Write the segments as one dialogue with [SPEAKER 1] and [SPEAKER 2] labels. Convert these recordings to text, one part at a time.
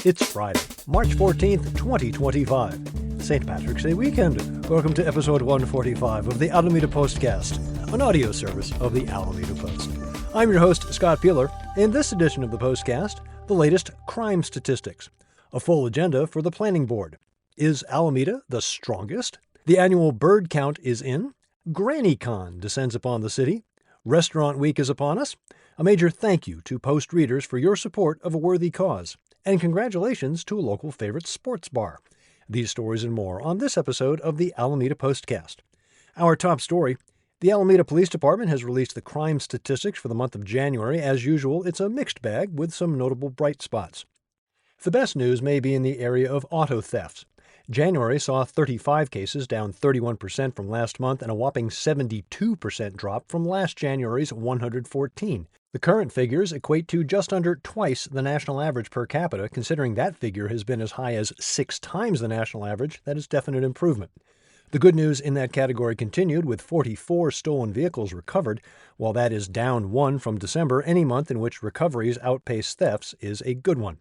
[SPEAKER 1] It's Friday, March 14th, 2025, St. Patrick's Day weekend. Welcome to episode 145 of the Alameda Postcast, an audio service of the Alameda Post. I'm your host, Scott Peeler. In this edition of the Postcast, the latest crime statistics, a full agenda for the Planning Board. Is Alameda the strongest? The annual bird count is in. GrannyCon descends upon the city. Restaurant Week is upon us. A major thank you to Post readers for your support of a worthy cause. And congratulations to a local favorite sports bar. These stories and more on this episode of the Alameda Postcast. Our top story: the Alameda Police Department has released the crime statistics for the month of January. As usual, it's a mixed bag with some notable bright spots. The best news may be in the area of auto thefts. January saw 35 cases, down 31% from last month, and a whopping 72% drop from last January's 114. The current figures equate to just under twice the national average per capita. Considering that figure has been as high as 6 times the national average, that is definite improvement. The good news in that category continued, with 44 stolen vehicles recovered. While that is down 1 from December, any month in which recoveries outpace thefts is a good one.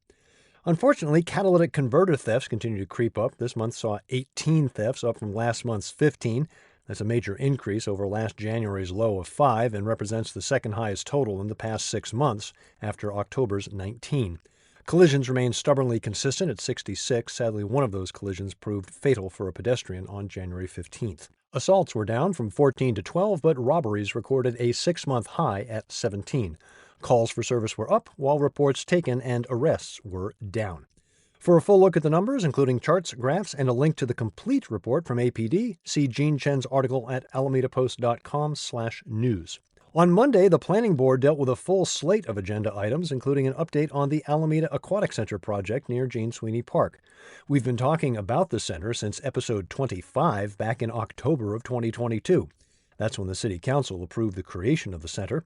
[SPEAKER 1] Unfortunately, catalytic converter thefts continue to creep up. This month saw 18 thefts, up from last month's 15. That's a major increase over last January's low of 5 and represents the second highest total in the past 6 months after October's 19. Collisions remain stubbornly consistent at 66. Sadly, one of those collisions proved fatal for a pedestrian on January 15th. Assaults were down from 14 to 12, but robberies recorded a 6-month high at 17. Calls for service were up, while reports taken and arrests were down. For a full look at the numbers, including charts, graphs, and a link to the complete report from APD, see Gene Chen's article at alamedapost.com/news. On Monday, the Planning Board dealt with a full slate of agenda items, including an update on the Alameda Aquatic Center project near Gene Sweeney Park. We've been talking about the center since episode 25 back in October of 2022. That's when the City Council approved the creation of the center.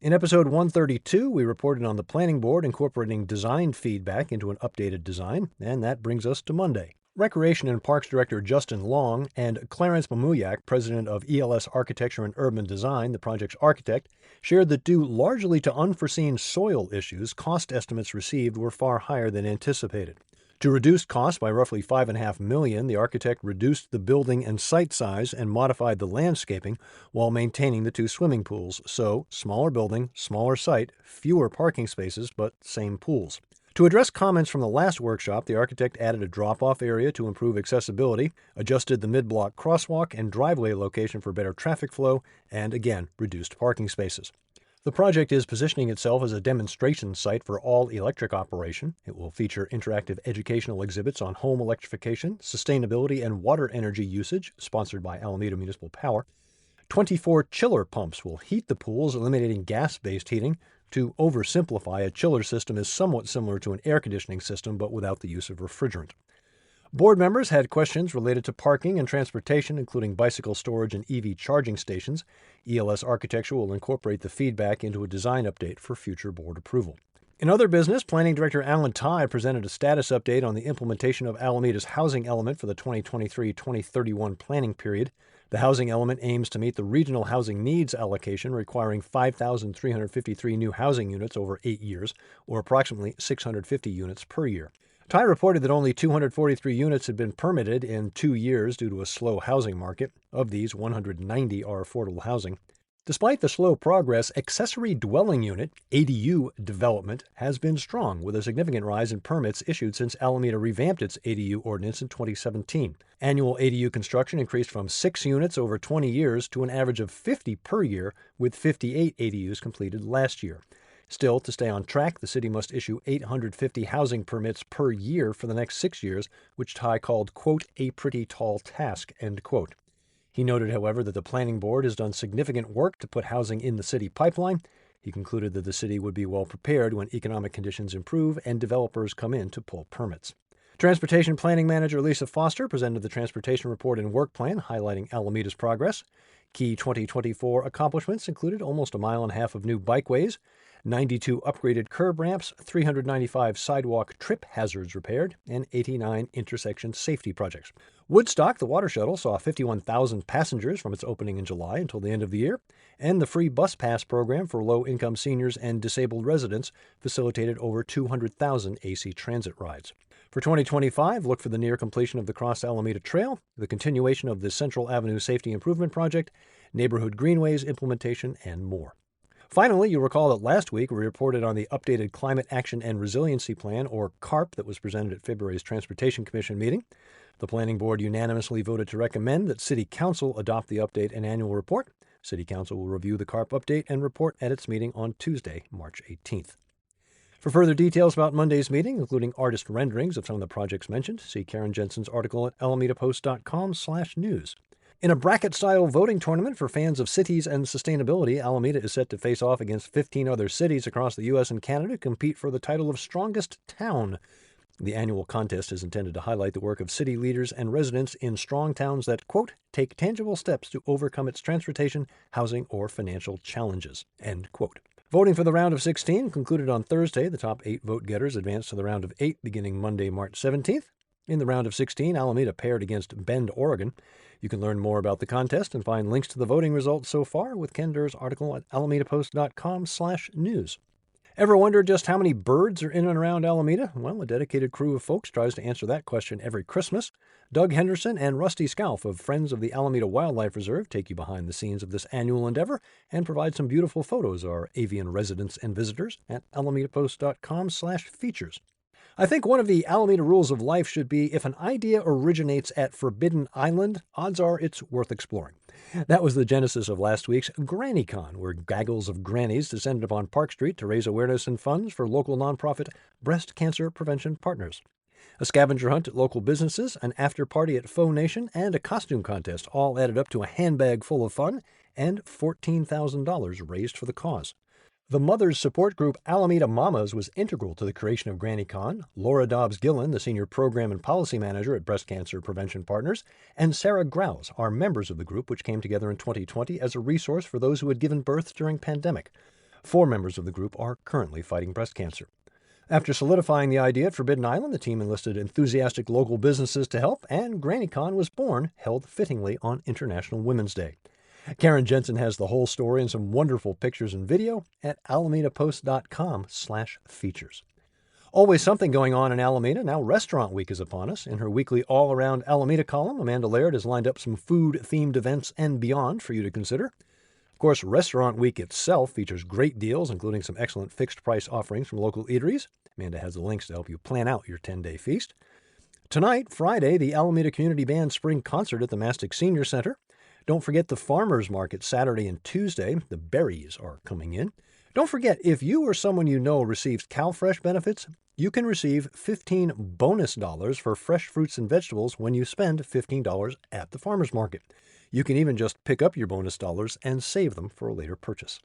[SPEAKER 1] In episode 132, we reported on the Planning Board incorporating design feedback into an updated design, and that brings us to Monday. Recreation and Parks Director Justin Long and Clarence Mamuyak, president of ELS Architecture and Urban Design, the project's architect, shared that due largely to unforeseen soil issues, cost estimates received were far higher than anticipated. To reduce costs by roughly $5.5 million, the architect reduced the building and site size and modified the landscaping while maintaining the 2 swimming pools. So, smaller building, smaller site, fewer parking spaces, but same pools. To address comments from the last workshop, the architect added a drop-off area to improve accessibility, adjusted the mid-block crosswalk and driveway location for better traffic flow, and again, reduced parking spaces. The project is positioning itself as a demonstration site for all-electric operation. It will feature interactive educational exhibits on home electrification, sustainability, and water energy usage, sponsored by Alameda Municipal Power. 24 chiller pumps will heat the pools, eliminating gas-based heating. To oversimplify, a chiller system is somewhat similar to an air conditioning system, but without the use of refrigerant. Board members had questions related to parking and transportation, including bicycle storage and EV charging stations. ELS Architecture will incorporate the feedback into a design update for future board approval. In other business, Planning Director Alan Tye presented a status update on the implementation of Alameda's housing element for the 2023-2031 planning period. The housing element aims to meet the regional housing needs allocation, requiring 5,353 new housing units over 8 years, or approximately 650 units per year. Tye reported that only 243 units had been permitted in 2 years due to a slow housing market. Of these, 190 are affordable housing. Despite the slow progress, accessory dwelling unit, ADU, development has been strong, with a significant rise in permits issued since Alameda revamped its ADU ordinance in 2017. Annual ADU construction increased from 6 units over 20 years to an average of 50 per year, with 58 ADUs completed last year. Still, to stay on track, the city must issue 850 housing permits per year for the next 6 years, which Tye called, quote, a pretty tall task, end quote. He noted, however, that the Planning Board has done significant work to put housing in the city pipeline. He concluded that the city would be well prepared when economic conditions improve and developers come in to pull permits. Transportation Planning Manager Lisa Foster presented the Transportation Report and Work Plan, highlighting Alameda's progress. Key 2024 accomplishments included almost 1.5 miles of new bikeways, 92 upgraded curb ramps, 395 sidewalk trip hazards repaired, and 89 intersection safety projects. Woodstock, the water shuttle, saw 51,000 passengers from its opening in July until the end of the year, and the free bus pass program for low-income seniors and disabled residents facilitated over 200,000 AC Transit rides. For 2025, look for the near completion of the Cross Alameda Trail, the continuation of the Central Avenue Safety Improvement Project, neighborhood greenways implementation, and more. Finally, you'll recall that last week we reported on the updated Climate Action and Resiliency Plan, or CARP, that was presented at February's Transportation Commission meeting. The Planning Board unanimously voted to recommend that City Council adopt the update and annual report. City Council will review the CARP update and report at its meeting on Tuesday, March 18th. For further details about Monday's meeting, including artist renderings of some of the projects mentioned, see Karen Jensen's article at alamedapost.com/news. In a bracket-style voting tournament for fans of cities and sustainability, Alameda is set to face off against 15 other cities across the U.S. and Canada to compete for the title of Strongest Town. The annual contest is intended to highlight the work of city leaders and residents in strong towns that, quote, take tangible steps to overcome its transportation, housing, or financial challenges, end quote. Voting for the round of 16 concluded on Thursday. The top 8 vote-getters advanced to the round of 8 beginning Monday, March 17th. In the round of 16, Alameda paired against Bend, Oregon. You can learn more about the contest and find links to the voting results so far with Ken Durr's article at alamedapost.com/news. Ever wondered just how many birds are in and around Alameda? Well, a dedicated crew of folks tries to answer that question every Christmas. Doug Henderson and Rusty Scalf of Friends of the Alameda Wildlife Reserve take you behind the scenes of this annual endeavor and provide some beautiful photos of our avian residents and visitors at alamedapost.com/features. I think one of the Alameda rules of life should be if an idea originates at Forbidden Island, odds are it's worth exploring. That was the genesis of last week's GrannyCon, where gaggles of grannies descended upon Park Street to raise awareness and funds for local nonprofit Breast Cancer Prevention Partners. A scavenger hunt at local businesses, an after-party at Faux Nation, and a costume contest all added up to a handbag full of fun and $14,000 raised for the cause. The mothers support group Alameda Mamas was integral to the creation of GrannyCon. Laura Dobbs-Gillen, the Senior Program and Policy Manager at Breast Cancer Prevention Partners, and Sarah Grouse are members of the group, which came together in 2020 as a resource for those who had given birth during pandemic. 4 members of the group are currently fighting breast cancer. After solidifying the idea at Forbidden Island, the team enlisted enthusiastic local businesses to help, and GrannyCon was born, held fittingly on International Women's Day. Karen Jensen has the whole story and some wonderful pictures and video at alamedapost.com/features. Always something going on in Alameda. Now Restaurant Week is upon us. In her weekly all-around Alameda column, Amanda Laird has lined up some food-themed events and beyond for you to consider. Of course, Restaurant Week itself features great deals, including some excellent fixed-price offerings from local eateries. Amanda has the links to help you plan out your 10-day feast. Tonight, Friday, the Alameda Community Band Spring Concert at the Mastic Senior Center. Don't forget the Farmers Market Saturday and Tuesday. The berries are coming in. Don't forget, if you or someone you know receives CalFresh benefits, you can receive $15 bonus for fresh fruits and vegetables when you spend $15 at the farmers market. You can even just pick up your bonus dollars and save them for a later purchase.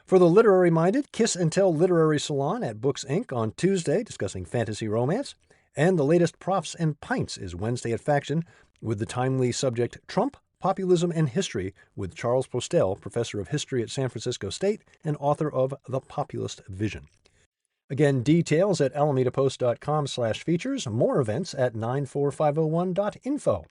[SPEAKER 1] For the literary-minded, Kiss and Tell Literary Salon at Books Inc. on Tuesday, discussing fantasy romance. And the latest Profs and Pints is Wednesday at Faction, with the timely subject Trump, Populism and History with Charles Postel, professor of history at San Francisco State and author of The Populist Vision. Again, details at alamedapost.com/features, more events at 94501.info.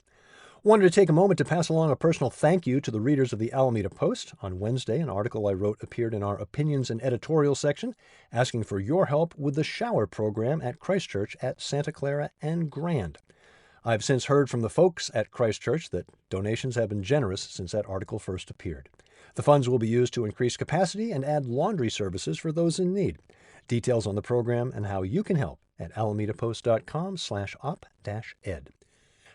[SPEAKER 1] Wanted to take a moment to pass along a personal thank you to the readers of the Alameda Post. On Wednesday, an article I wrote appeared in our opinions and editorial section, asking for your help with the shower program at Christ Church at Santa Clara and Grand. I've since heard from the folks at Christ Church that donations have been generous since that article first appeared. The funds will be used to increase capacity and add laundry services for those in need. Details on the program and how you can help at alamedapost.com/op-ed.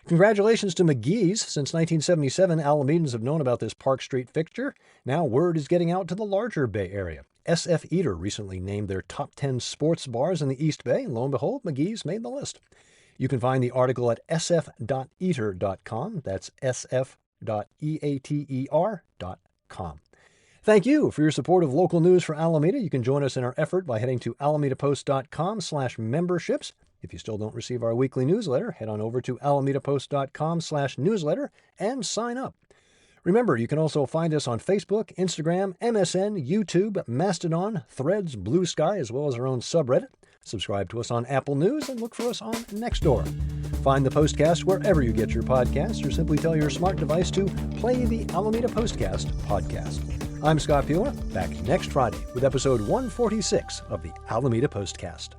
[SPEAKER 1] Congratulations to McGee's. Since 1977, Alamedans have known about this Park Street fixture. Now word is getting out to the larger Bay Area. SF Eater recently named their top 10 sports bars in the East Bay, and lo and behold, McGee's made the list. You can find the article at sf.eater.com. That's sf.eater.com. Thank you for your support of local news for Alameda. You can join us in our effort by heading to alamedapost.com/memberships. If you still don't receive our weekly newsletter, head on over to alamedapost.com/newsletter and sign up. Remember, you can also find us on Facebook, Instagram, MSN, YouTube, Mastodon, Threads, Blue Sky, as well as our own subreddit. Subscribe to us on Apple News and look for us on Nextdoor. Find the Postcast wherever you get your podcasts, or simply tell your smart device to play the Alameda Postcast podcast. I'm Scott Pula, back next Friday with episode 146 of the Alameda Postcast.